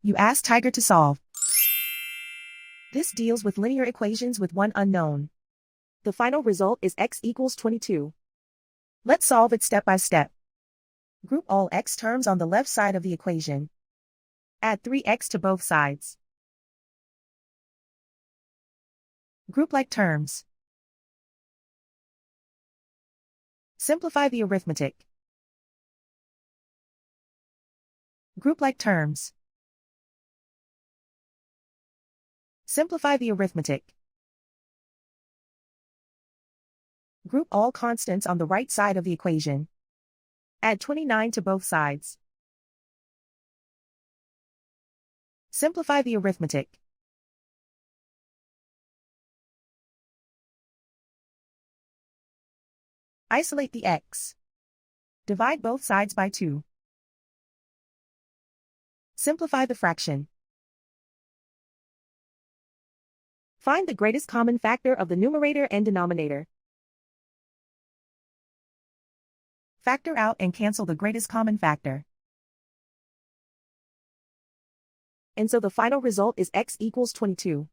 You ask Tiger to solve. This deals with linear equations with one unknown. The final result is x equals 22. Let's solve it step by step. Group all x terms on the left side of the equation. Add 3x to both sides. Group like terms. Simplify the arithmetic. Group like terms. Simplify the arithmetic. Group all constants on the right side of the equation. Add 29 to both sides. Simplify the arithmetic. Isolate the x. Divide both sides by 2. Simplify the fraction. Find the greatest common factor of the numerator and denominator. Factor out and cancel the greatest common factor. And so the final result is x equals 22.